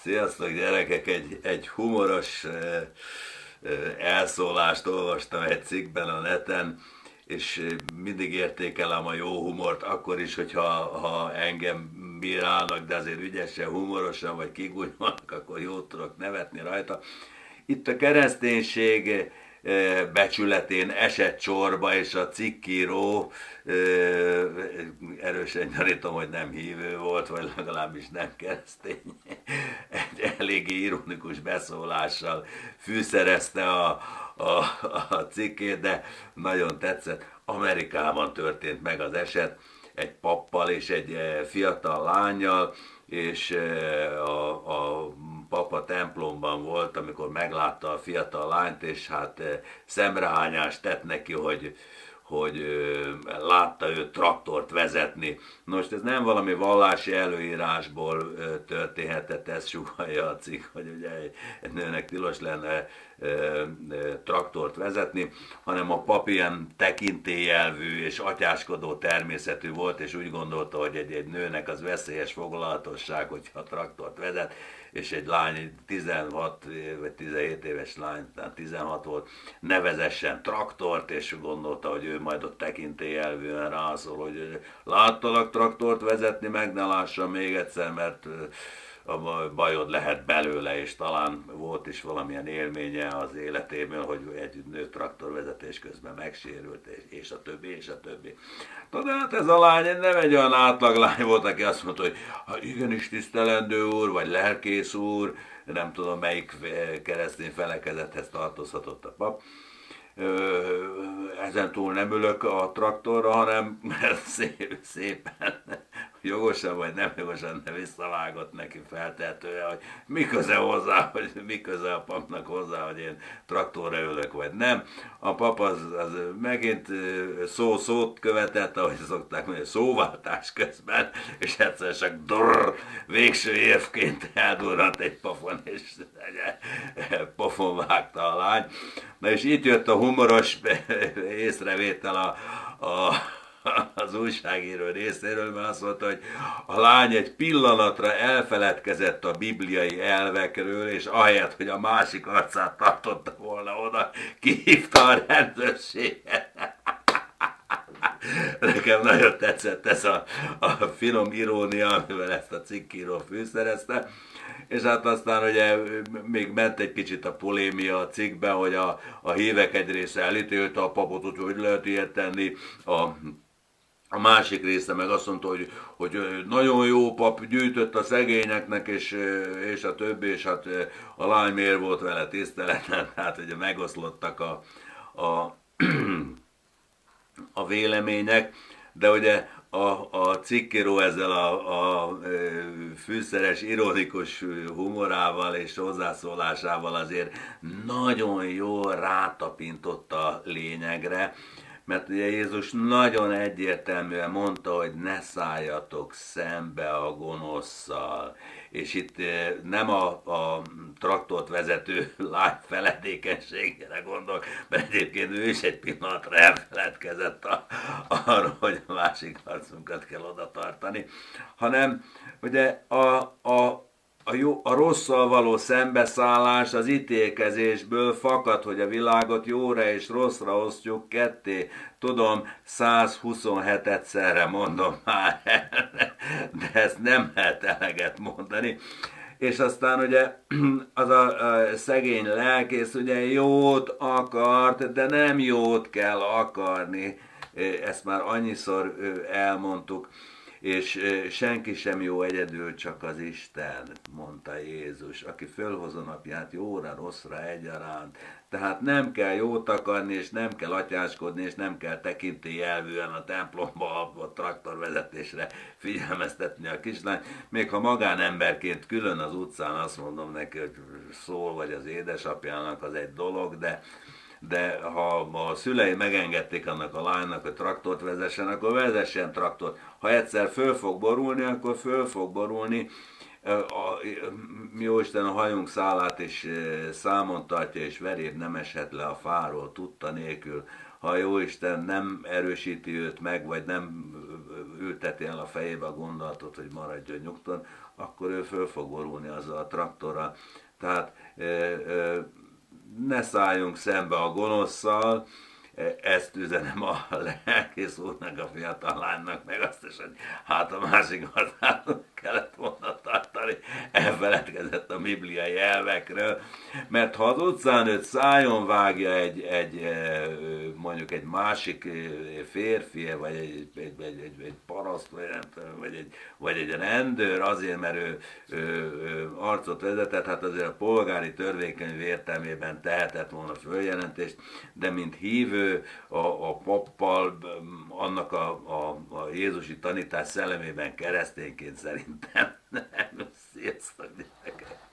Sziasztok gyerekek, egy humoros elszólást olvastam egy cikkben a neten, és mindig értékelem a jó humort, akkor is, hogyha engem bírálnak, de azért ügyesen, humorosan vagy kigúnyolnak, akkor jót tudok nevetni rajta. Itt a kereszténység becsületén esett csorba, és a cikkíró erősen gyanítom, hogy nem hívő volt, vagy legalábbis nem keresztény. Egy eléggé ironikus beszólással fűszerezte a, a cikkét, de nagyon tetszett. Amerikában történt meg az eset, egy pappal és egy fiatal lányjal, és a papa templomban volt, amikor meglátta a fiatal lányt, és hát szemrehányást tett neki, hogy látta őt traktort vezetni. Most ez nem valami vallási előírásból történhetett, ez sugallja a cikk, hogy ugye egy nőnek tilos lenne traktort vezetni, hanem a pap ilyen tekintélyelvű és atyáskodó természetű volt, és úgy gondolta, hogy egy nőnek az veszélyes foglalatosság, hogyha traktort vezet, és egy lány, 16 vagy 17 éves lány, tehát 16 volt, ne vezessen traktort, és gondolta, hogy ő majd ott tekintélyelvűen rászól, hogy láttalak traktort vezetni, meg ne lássam még egyszer, mert a bajod lehet belőle, és talán volt is valamilyen élménye az életében, hogy egy nő traktorvezetés közben megsérült, és a többi, és a többi. De hát ez a lány nem egy olyan átlag lány volt, aki azt mondta, hogy igenis tisztelendő úr, vagy lelkész úr, nem tudom melyik keresztény felekezethez tartozhatott a pap. Ezen túl nem ülök a traktorra, hanem szépen jogosan vagy nem jogosan ne visszavágott neki feltehetően, hogy mi köze hozzá, hogy mi köze a papnak hozzá, hogy én traktorra ülök vagy nem. A pap az megint szót követett, ahogy szokták mondani, szóváltás közben, és egyszer csak végső évként eldurrant egy pofon, és pofon vágta a lány. Na és itt jött a humoros észrevétel az újságíró részéről, mert azt mondta, hogy a lány egy pillanatra elfeledkezett a bibliai elvekről, és ahelyett, hogy a másik arcát tartotta volna oda, kihívta a rendőrséget. Nekem nagyon tetszett ez a finom irónia, amivel ezt a cikkíró fűszerezte. És hát aztán ugye még ment egy kicsit a polémia a cikkben, hogy a hívek egy része elítélte a papot, hogy lehet ilyet tenni, a másik része meg azt mondta, hogy nagyon jó pap, gyűjtött a szegényeknek, és a többi, és hát a lány miért volt vele tiszteleten, tehát ugye megoszlottak a vélemények, de ugye a cikkíró ezzel a fűszeres, ironikus humorával és hozzászólásával azért nagyon jól rátapintott a lényegre, mert ugye Jézus nagyon egyértelműen mondta, hogy ne szálljatok szembe a gonoszszal. És itt nem a traktort vezető lány feledékenységére gondolok, mert egyébként ő is egy pillanatra elfeledkezett arról, hogy a másik arcunkat kell oda tartani, hanem ugye a rosszal való szembeszállás az ítélkezésből fakad, hogy a világot jóra és rosszra osztjuk ketté. Tudom, 127-szerre mondom már, de ezt nem lehet eleget mondani. És aztán ugye az a szegény lelkész ugye jót akart, de nem jót kell akarni. Ezt már annyiszor elmondtuk. És senki sem jó egyedül, csak az Isten, mondta Jézus, aki fölhozza napját jóra, rosszra egyaránt. Tehát nem kell jót akarni, és nem kell atyáskodni, és nem kell tekintélyelvűen a templomba a traktorvezetésre figyelmeztetni a kislányt. Még ha magánemberként külön az utcán azt mondom neki, hogy szól, vagy az édesapjának, az egy dolog, de ha a szülei megengedték annak a lánynak, hogy traktort vezessen, akkor vezessen traktort. Ha egyszer föl fog borulni, akkor föl fog borulni. Jóisten a hajunk szálát is számon tartja, és veréb nem eshet le a fáról tudta nélkül. Ha Jóisten nem erősíti őt meg, vagy nem ülteti el a fejébe a gondolatot, hogy maradjon nyugton, akkor ő föl fog borulni azzal a traktorral. Tehát ne szálljunk szembe a gonoszszal, ezt üzenem a lelkész úrnak, a fiatal lánynak, meg azt is, hogy hát a másik oldalon kellett volna tartani, elfeledkezett a bibliai elvekről, mert ha az utcán őt szájon vágja mondjuk egy másik férfi, vagy egy paraszt, vagy egy rendőr azért, mert ő arcot vezetett, hát azért a polgári törvénykönyv értelmében tehetett volna följelentést, de mint hívő, a pappal, annak a jézusi tanítás szellemében keresztényként szerintem nem. Sziasztok, gyerekek!